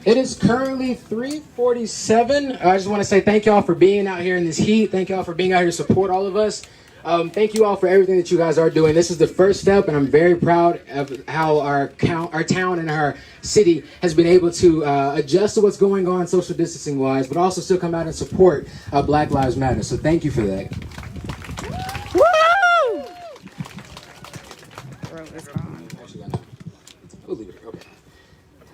It is currently 3:47. I just want to say thank y'all for being out here in this heat. Thank y'all for being out here to support all of us. Thank you all for everything that you guys are doing. This is the first step, and I'm very proud of how our town and our city has been able to adjust to what's going on social distancing wise, but also still come out and support Black Lives Matter. So thank you for that. Woo! We'll leave it here. Okay.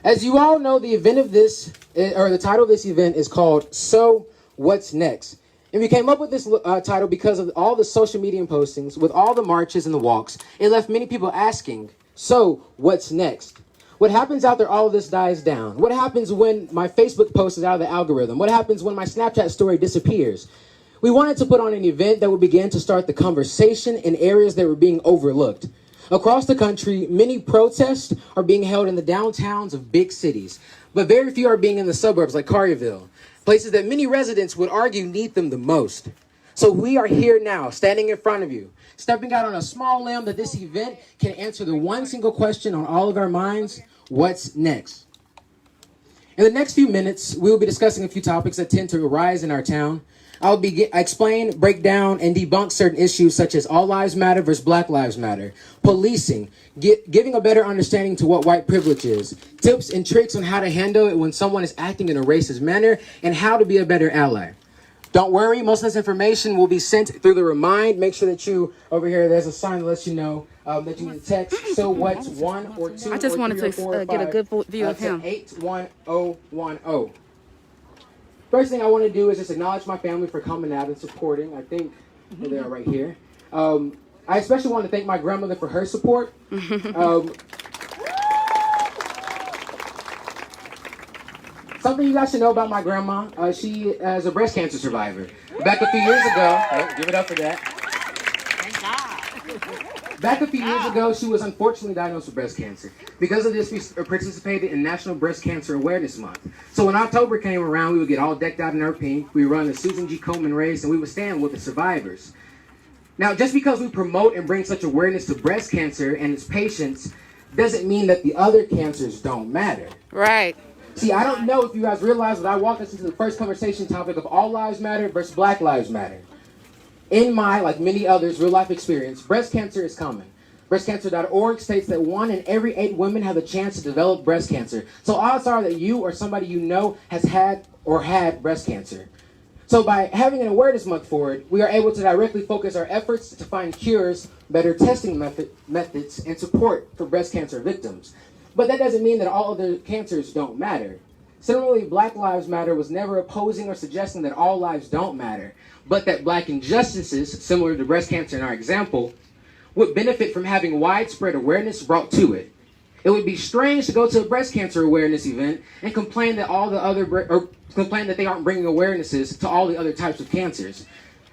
As you all know, the event of this, or the title of this event is called So What's Next? And we came up with this title because of all the social media postings, with all the marches and the walks. It left many people asking, so what's next? What happens after all of this dies down? What happens when my Facebook post is out of the algorithm? What happens when my Snapchat story disappears? We wanted to put on an event that would begin to start the conversation in areas that were being overlooked. Across the country, many protests are being held in the downtowns of big cities, but very few are being in the suburbs like Collierville, places that many residents would argue need them the most. So we are here now, standing in front of you, stepping out on a small limb that this event can answer the one single question on all of our minds: what's next? In the next few minutes, we will be discussing a few topics that tend to arise in our town. I'll explain, break down, and debunk certain issues such as All Lives Matter versus Black Lives Matter, policing, giving a better understanding to what white privilege is, tips and tricks on how to handle it when someone is acting in a racist manner, and how to be a better ally. Don't worry, most of this information will be sent through the Remind. Make sure that you, over here, there's a sign that lets you know that you can text So What's 1 or 2 I just or wanted 3 or to 4 or 5, get a good view of him. 81010. First thing I want to do is just acknowledge my family for coming out and supporting. I think they are right here. I especially want to thank my grandmother for her support. Something you guys should know about my grandma, she is a breast cancer survivor. Back a few years ago, give it up for that. Thank God. Back a few years ago, she was unfortunately diagnosed with breast cancer. Because of this, we participated in National Breast Cancer Awareness Month. So when October came around, we would get all decked out in our pink. We would run the Susan G. Komen race, and we would stand with the survivors. Now, just because we promote and bring such awareness to breast cancer and its patients doesn't mean that the other cancers don't matter. Right. See, I don't know if you guys realize, but I walked us into the first conversation topic of All Lives Matter versus Black Lives Matter. In my, like many others, real-life experience, breast cancer is common. Breastcancer.org states that 1 in every 8 women have the chance to develop breast cancer. So odds are that you or somebody you know has had or had breast cancer. So by having an awareness month for it, we are able to directly focus our efforts to find cures, better testing methods, and support for breast cancer victims. But that doesn't mean that all other cancers don't matter. Similarly, Black Lives Matter was never opposing or suggesting that all lives don't matter, but that black injustices, similar to breast cancer in our example, would benefit from having widespread awareness brought to it. It would be strange to go to a breast cancer awareness event and complain that complain that they aren't bringing awarenesses to all the other types of cancers.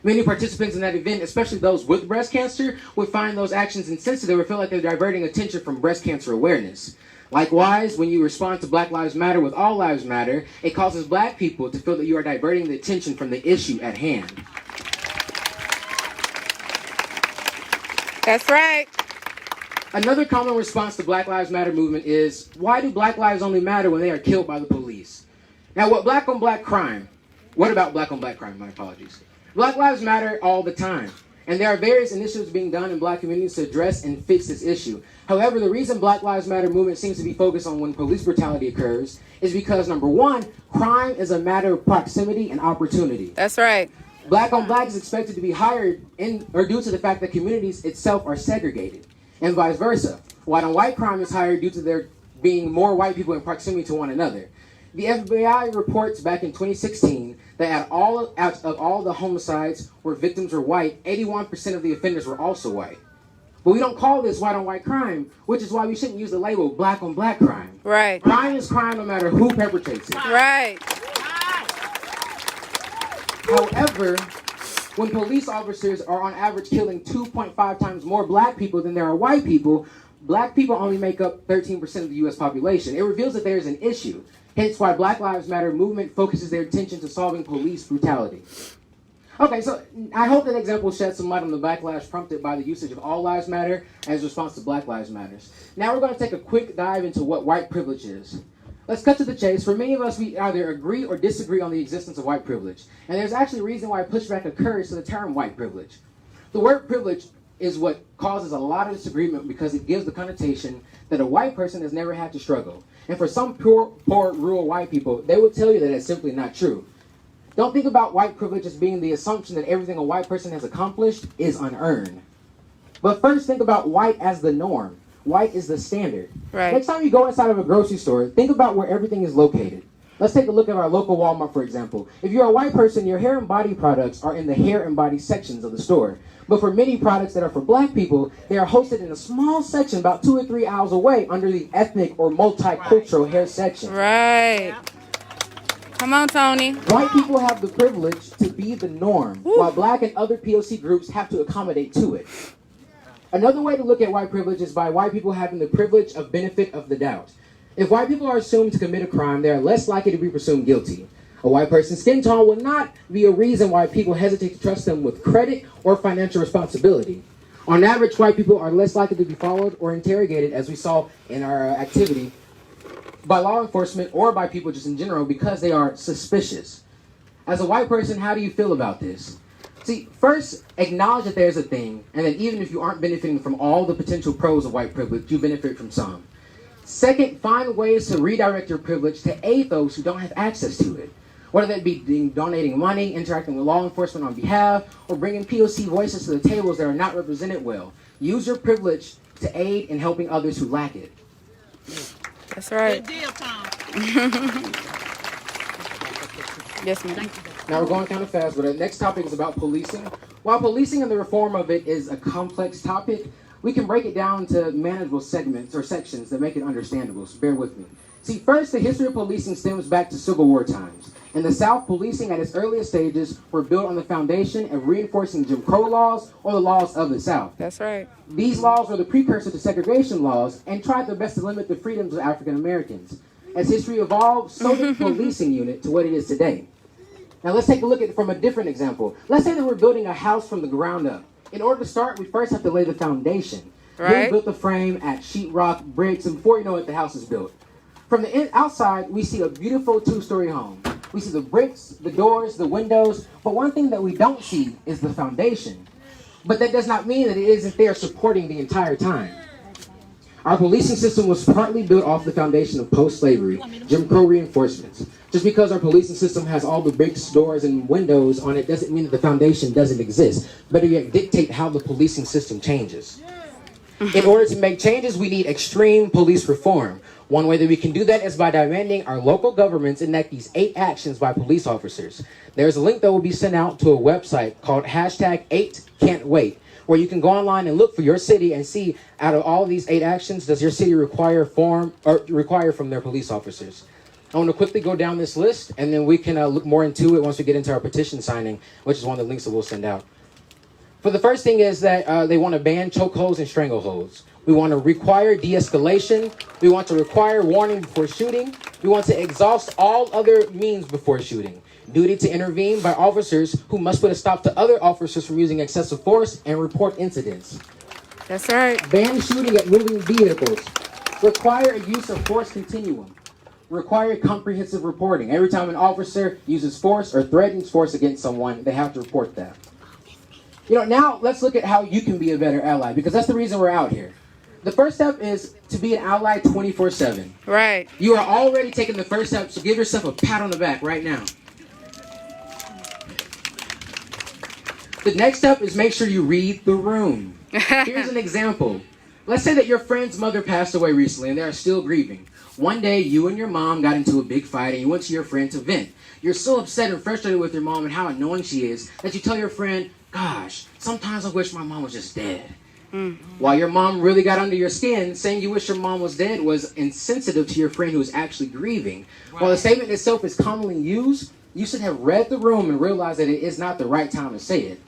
Many participants in that event, especially those with breast cancer, would find those actions insensitive or feel like they're diverting attention from breast cancer awareness. Likewise, when you respond to Black Lives Matter with All Lives Matter, it causes black people to feel that you are diverting the attention from the issue at hand. That's right. Another common response to Black Lives Matter movement is, why do black lives only matter when they are killed by the police? Now, what about black on black crime? My apologies. Black lives matter all the time, and there are various initiatives being done in black communities to address and fix this issue. However, the reason Black Lives Matter movement seems to be focused on when police brutality occurs is because, number one, crime is a matter of proximity and opportunity. That's right. Black on black is expected to be higher due to the fact that communities itself are segregated, and vice versa. White on white crime is higher due to there being more white people in proximity to one another. The FBI reports back in 2016 that out of all the homicides where victims were white, 81% of the offenders were also white. But we don't call this white on white crime, which is why we shouldn't use the label black on black crime. Right. Crime is crime no matter who perpetrates it. Right. However, when police officers are on average killing 2.5 times more black people than there are white people, black people only make up 13% of the U.S. population. It reveals that there is an issue. Hence why Black Lives Matter movement focuses their attention to solving police brutality. Okay, so I hope that example sheds some light on the backlash prompted by the usage of All Lives Matter as a response to Black Lives Matters. Now we're going to take a quick dive into what white privilege is. Let's cut to the chase. For many of us, we either agree or disagree on the existence of white privilege. And there's actually a reason why pushback occurs to the term white privilege. The word privilege is what causes a lot of disagreement because it gives the connotation that a white person has never had to struggle. And for some poor rural white people, they will tell you that it's simply not true. Don't think about white privilege as being the assumption that everything a white person has accomplished is unearned. But first, think about white as the norm. White is the standard. Right. Next time you go inside of a grocery store, think about where everything is located. Let's take a look at our local Walmart, for example. If you're a white person, your hair and body products are in the hair and body sections of the store. But for many products that are for black people, they are hosted in a small section about 2 or 3 aisles away under the ethnic or multicultural hair section. Right. Come on, Tony. White people have the privilege to be the norm, while black and other POC groups have to accommodate to it. Another way to look at white privilege is by white people having the privilege of benefit of the doubt. If white people are assumed to commit a crime, they are less likely to be presumed guilty. A white person's skin tone will not be a reason why people hesitate to trust them with credit or financial responsibility. On average, white people are less likely to be followed or interrogated, as we saw in our activity, by law enforcement or by people just in general because they are suspicious. As a white person, how do you feel about this? See, first, acknowledge that there's a thing, and that even if you aren't benefiting from all the potential pros of white privilege, you benefit from some. Second, find ways to redirect your privilege to aid those who don't have access to it. Whether that be donating money, interacting with law enforcement on behalf, or bringing POC voices to the tables that are not represented well. Use your privilege to aid in helping others who lack it. That's right. Good deal, Tom. Yes, ma'am. Now we're going kind of fast, but the next topic is about policing. While policing and the reform of it is a complex topic, we can break it down to manageable segments or sections that make it understandable, so bear with me. See, first, the history of policing stems back to Civil War times. In the South, policing at its earliest stages were built on the foundation of reinforcing Jim Crow laws or the laws of the South. That's right. These laws were the precursor to segregation laws and tried their best to limit the freedoms of African Americans. As history evolved, so did the policing unit to what it is today. Now let's take a look at it from a different example. Let's say that we're building a house from the ground up. In order to start, we first have to lay the foundation. Then Right. we built the frame at sheetrock, bricks, and before you know it, the house is built. From the outside, we see a beautiful two-story home. We see the bricks, the doors, the windows, but one thing that we don't see is the foundation. But that does not mean that it isn't there supporting the entire time. Our policing system was partly built off the foundation of post-slavery, Jim Crow reinforcements. Just because our policing system has all the bricks, doors, and windows on it doesn't mean that the foundation doesn't exist. Better yet, dictate how the policing system changes. In order to make changes, we need extreme police reform. One way that we can do that is by demanding our local governments enact these 8 actions by police officers. There's a link that will be sent out to a website called #8can'twait, where you can go online and look for your city and see out of all these 8 actions, does your city require from their police officers. I want to quickly go down this list, and then we can look more into it once we get into our petition signing, which is one of the links that we'll send out. For the first thing is that they want to ban chokeholds and strangleholds. We want to require de-escalation. We want to require warning before shooting. We want to exhaust all other means before shooting. Duty to intervene by officers who must put a stop to other officers from using excessive force and report incidents. That's right. Ban shooting at moving vehicles. Require a use of force continuum. Require comprehensive reporting. Every time an officer uses force or threatens force against someone, they have to report that. Now let's look at how you can be a better ally, because that's the reason we're out here. The first step is to be an ally 24/7. Right. You are already taking the first step, so give yourself a pat on the back right now. The next step is make sure you read the room. Here's an example. Let's say that your friend's mother passed away recently and they are still grieving. One day, you and your mom got into a big fight and you went to your friend to vent. You're so upset and frustrated with your mom and how annoying she is that you tell your friend, "Gosh, sometimes I wish my mom was just dead." While your mom really got under your skin, saying you wish your mom was dead was insensitive to your friend who is actually grieving. While the statement itself is commonly used, you should have read the room and realized that it is not the right time to say it.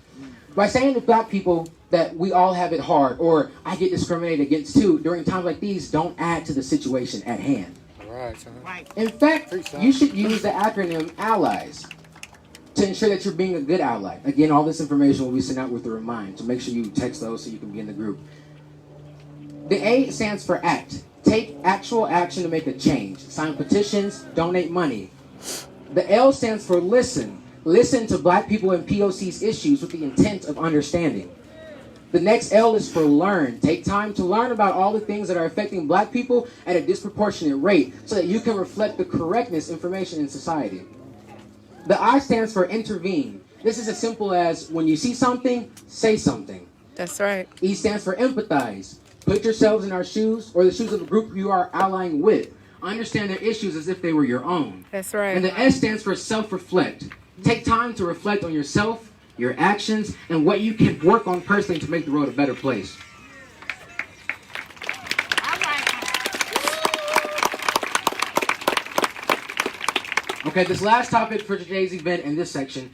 By saying to black people that we all have it hard, or I get discriminated against too, during times like these, don't add to the situation at hand. Right. In fact, you should use the acronym ALLIES to ensure that you're being a good ally. Again, all this information will be sent out with a reminder, so make sure you text those so you can be in the group. The A stands for ACT. take actual action to make a change. Sign petitions, donate money. The L stands for listen. Listen to Black people and POC's issues with the intent of understanding. The next L is for learn. Take time to learn about all the things that are affecting Black people at a disproportionate rate so that you can reflect the correctness information in society. The I stands for intervene. This is as simple as when you see something, say something. That's right. E stands for empathize. Put yourselves in our shoes or the shoes of the group you are allying with. Understand their issues as if they were your own. That's right. And the S stands for self-reflect. Take time to reflect on yourself, your actions, and what you can work on personally to make the world a better place. Okay, this last topic for today's event in this section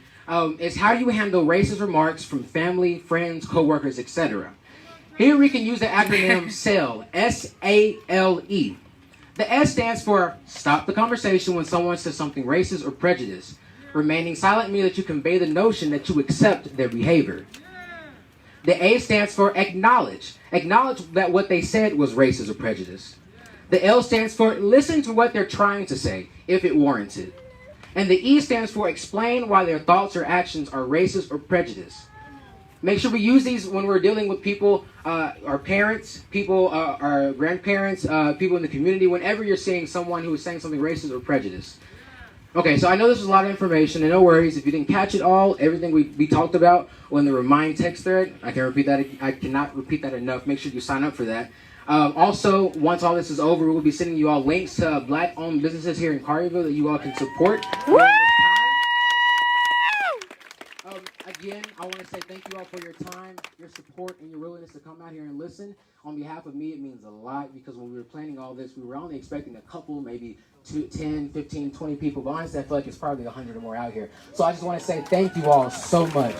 is how you handle racist remarks from family, friends, co-workers, etc. Here we can use the acronym SALE, S-A-L-E. The S stands for stop the conversation when someone says something racist or prejudiced. Remaining silent means that you convey the notion that you accept their behavior. The A stands for acknowledge. Acknowledge that what they said was racist or prejudiced. The L stands for listen to what they're trying to say, if it warranted. And the E stands for explain why their thoughts or actions are racist or prejudiced. Make sure we use these when we're dealing with people, our parents, people, our grandparents, people in the community, whenever you're seeing someone who is saying something racist or prejudiced. Okay, so I know this was a lot of information, and no worries if you didn't catch it all. Everything we talked about on the Remind text thread, I cannot repeat that enough. Make sure you sign up for that. Also, once all this is over, we'll be sending you all links to Black-owned businesses here in Collierville that you all can support. Again, I want to say thank you all for your time, your support, and your willingness to come out here and listen. On behalf of me, it means a lot because when we were planning all this, we were only expecting a couple, maybe 10, 15, 20 people. But honestly, I feel like it's probably 100 or more out here. So I just want to say thank you all so much.